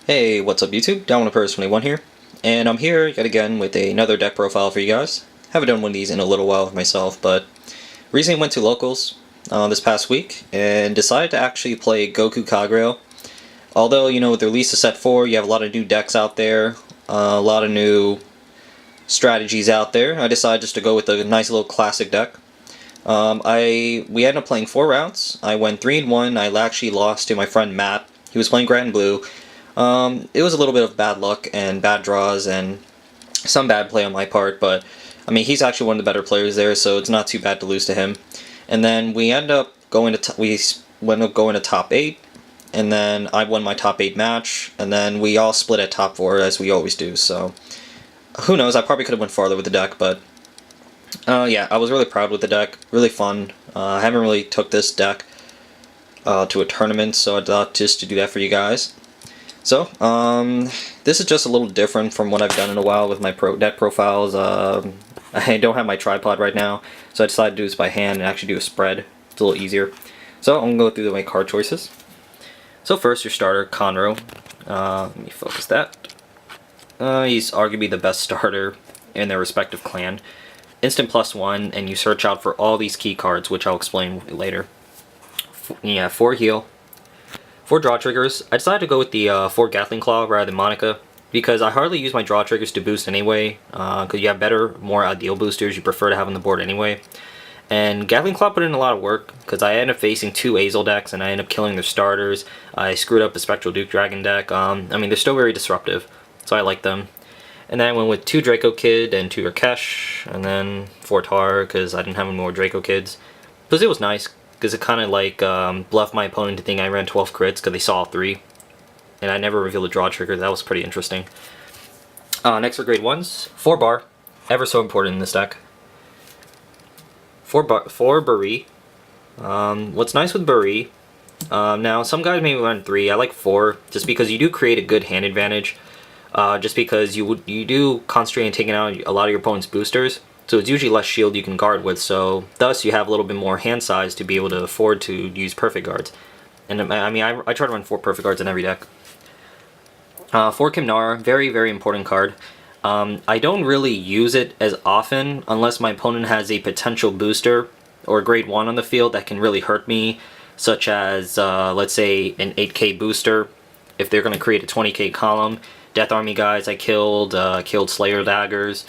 Hey, what's up YouTube? Down1Person21 here, and I'm here yet again with another deck profile for you guys. Haven't done one of these in a little while myself, but recently went to locals this past week and decided to actually play Goku Kagero. Although, you know, with the release of set 4, you have a lot of new decks out there, a lot of new strategies out there. I decided just to go with a nice little classic deck. We ended up playing 4 rounds. I went 3-1. I actually lost to my friend Matt. He was playing Red and Blue. It was a little bit of bad luck and bad draws and some bad play on my part, but I mean, he's actually one of the better players there, so it's not too bad to lose to him. And then we end up going to top 8, and then I won my top 8 match, and then we all split at top 4 as we always do. So who knows? I probably could have went farther with the deck, but yeah, I was really proud with the deck. Really fun. I haven't really took this deck to a tournament, so I thought just to do that for you guys. So, this is just a little different from what I've done in a while with my deck profiles. I don't have my tripod right now, so I decided to do this by hand and actually do a spread. It's a little easier. So, I'm going to go through my card choices. So first, your starter, Conroe. Let me focus that. He's arguably the best starter in their respective clan. Instant +1, and you search out for all these key cards, which I'll explain later. Yeah, 4 heal. 4 draw triggers. I decided to go with the 4 Gatling Claw rather than Monica because I hardly use my draw triggers to boost anyway, because you have better, more ideal boosters you prefer to have on the board anyway. And Gatling Claw put in a lot of work because I ended up facing 2 Azel decks and I ended up killing their starters. I screwed up a Spectral Duke Dragon deck. I mean, they're still very disruptive, so I like them. And then I went with 2 Draco Kid and 2 Rakesh, and then 4 Tar because I didn't have any more Draco Kids. Plus it was nice, because it kind of like bluffed my opponent to think I ran 12 crits because they saw 3. And I never revealed a draw trigger. That was pretty interesting. Next for grade 1s, 4 bar. Ever so important in this deck. 4 Buri. What's nice with Buri, now some guys may run 3. I like 4 just because you do create a good hand advantage. Just because you do concentrate on taking out a lot of your opponent's boosters. So it's usually less shield you can guard with, so thus you have a little bit more hand size to be able to afford to use perfect guards. And I mean, I try to run 4 perfect guards in every deck. 4 Kimnara, very, very important card. I don't really use it as often unless my opponent has a potential booster or grade 1 on the field that can really hurt me, such as, let's say, an 8k booster. If they're going to create a 20k column, Death Army guys I killed Slayer Daggers.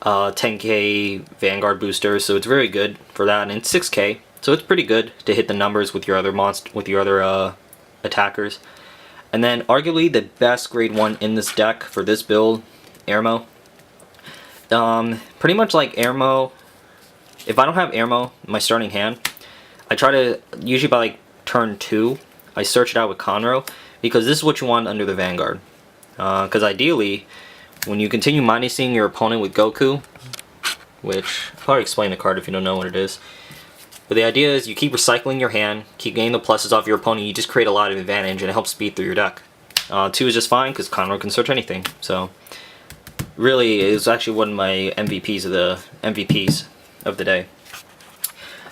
10k Vanguard boosters, so it's very good for that, and it's 6k, so it's pretty good to hit the numbers with your other attackers. And then arguably the best grade 1 in this deck for this build, Airmo. Pretty much like Airmo, if I don't have Airmo in my starting hand, I try to, usually by like turn 2, I search it out with Conroe, because this is what you want under the Vanguard. Because ideally, when you continue minusing your opponent with Goku, which I'll probably explain the card if you don't know what it is, but the idea is you keep recycling your hand, keep getting the pluses off your opponent, you just create a lot of advantage and it helps speed through your deck. 2 is just fine because Conroe can search anything, so really it was actually one of my MVPs of the day.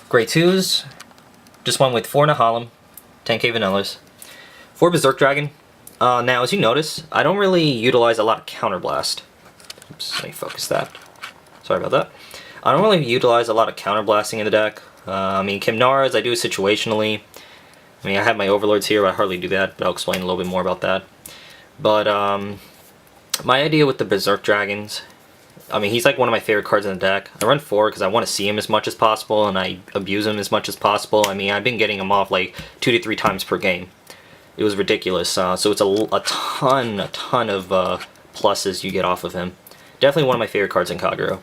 Grade 2s, just went with 4 Nahalem, 10k Vanillas, 4 Berserk Dragon. Now, as you notice, I don't really utilize a lot of Counterblast. Oops, let me focus that. Sorry about that. I don't really utilize a lot of Counterblasting in the deck. I mean, Kimnaras, I do situationally. I mean, I have my Overlords here, but I hardly do that, but I'll explain a little bit more about that. But, my idea with the Berserk Dragons, I mean, he's like one of my favorite cards in the deck. I run 4 because I want to see him as much as possible, and I abuse him as much as possible. I mean, I've been getting him off like 2 to 3 times per game. It was ridiculous, so it's a ton of pluses you get off of him. Definitely one of my favorite cards in Kagero.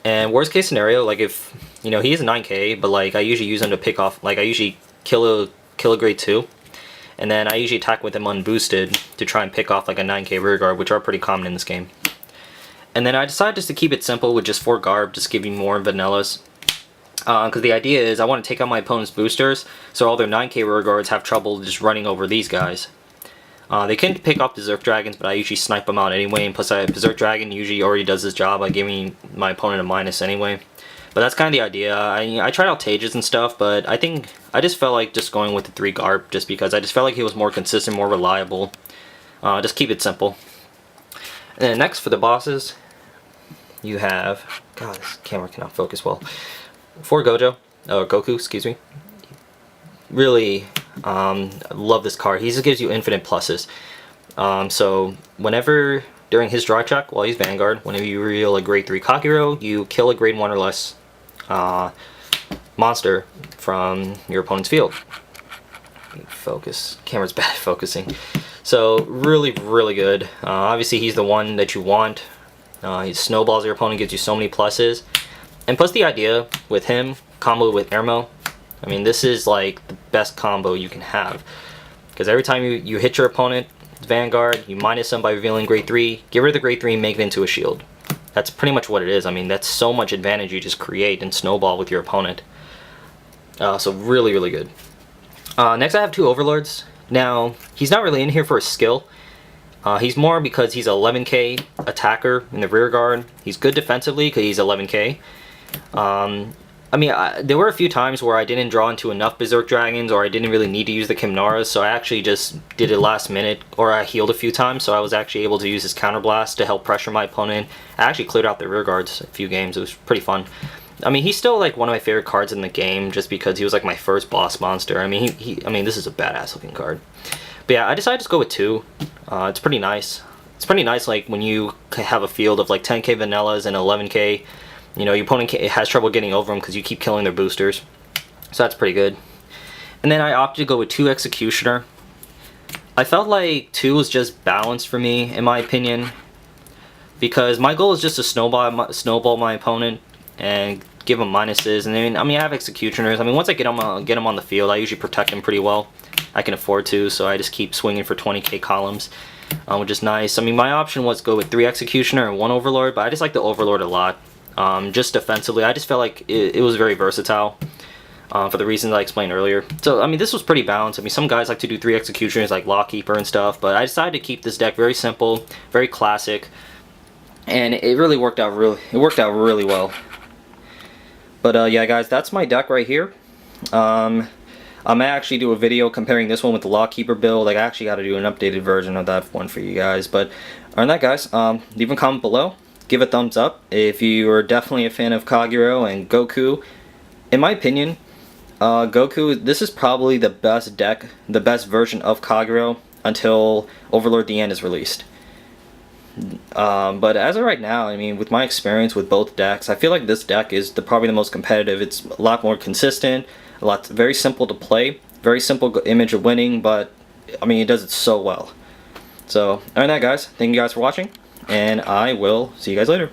And worst case scenario, like if, you know, he is a 9k, but like I usually use him to pick off, like I usually kill a grade 2, and then I usually attack with him unboosted to try and pick off like a 9k rear guard, which are pretty common in this game. And then I decided just to keep it simple with just 4 Garb, just giving more vanillas. Because the idea is I want to take out my opponent's boosters, so all their 9k rear guards have trouble just running over these guys. They can pick up Berserk Dragons, but I usually snipe them out anyway, and plus Berserk Dragon usually already does his job by giving my opponent a minus anyway. But that's kind of the idea. I tried out Tages and stuff, but I think I just felt like just going with the 3 Garp just because I just felt like he was more consistent, more reliable. Just keep it simple. And then next for the bosses, you have, God, this camera cannot focus well. For Goku, excuse me. Really love this card. He just gives you infinite pluses. So whenever during his draw check, while he's Vanguard, whenever you reveal a grade 3 Kagero, you kill a grade 1 or less monster from your opponent's field. Focus. Camera's bad at focusing. So really, really good. Obviously he's the one that you want. He snowballs your opponent, gives you so many pluses. And plus the idea with him, combo with Airmo, I mean this is like the best combo you can have. Because every time you hit your opponent, Vanguard, you minus them by revealing grade 3, get rid of the grade 3 and make it into a shield. That's pretty much what it is. I mean, that's so much advantage you just create and snowball with your opponent. So really, really good. Next I have 2 Overlords. Now, he's not really in here for a skill. He's more because he's an 11k attacker in the rear guard. He's good defensively because he's 11k. I mean, there were a few times where I didn't draw into enough Berserk Dragons, or I didn't really need to use the Chimnaras, so I actually just did it last minute, or I healed a few times, so I was actually able to use his Counterblast to help pressure my opponent. I actually cleared out the rear guards a few games. It was pretty fun. I mean, he's still like one of my favorite cards in the game, just because he was like my first boss monster. I mean, I mean, this is a badass looking card. But yeah, I decided to just go with 2. It's pretty nice. It's pretty nice, like when you have a field of like 10k vanillas and 11k. You know, your opponent has trouble getting over them because you keep killing their boosters. So that's pretty good. And then I opted to go with 2 Executioner. I felt like 2 was just balanced for me, in my opinion. Because my goal is just to snowball my opponent and give him minuses. And then, I mean, I have Executioners. I mean, once I get them on the field, I usually protect them pretty well. I can afford to, so I just keep swinging for 20k columns. Which is nice. I mean, my option was to go with 3 Executioner and 1 Overlord, but I just like the Overlord a lot. Just defensively, I just felt like it was very versatile for the reasons I explained earlier. So, I mean, this was pretty balanced. I mean, some guys like to do 3 Executioners like Lockkeeper and stuff, but I decided to keep this deck very simple, very classic, and it really worked out really well. But yeah, guys, that's my deck right here. I may actually do a video comparing this one with the Lockkeeper build. Like, I actually got to do an updated version of that one for you guys. But other than that, guys, leave a comment below. Give a thumbs up if you are definitely a fan of Kagero and Goku. In my opinion, Goku, this is probably the best deck, the best version of Kagero until Overlord the End is released. But as of right now, I mean, with my experience with both decks, I feel like this deck is probably the most competitive. It's a lot more consistent, very simple to play, very simple image of winning, but I mean, it does it so well. So, other than that, guys, thank you guys for watching. And I will see you guys later.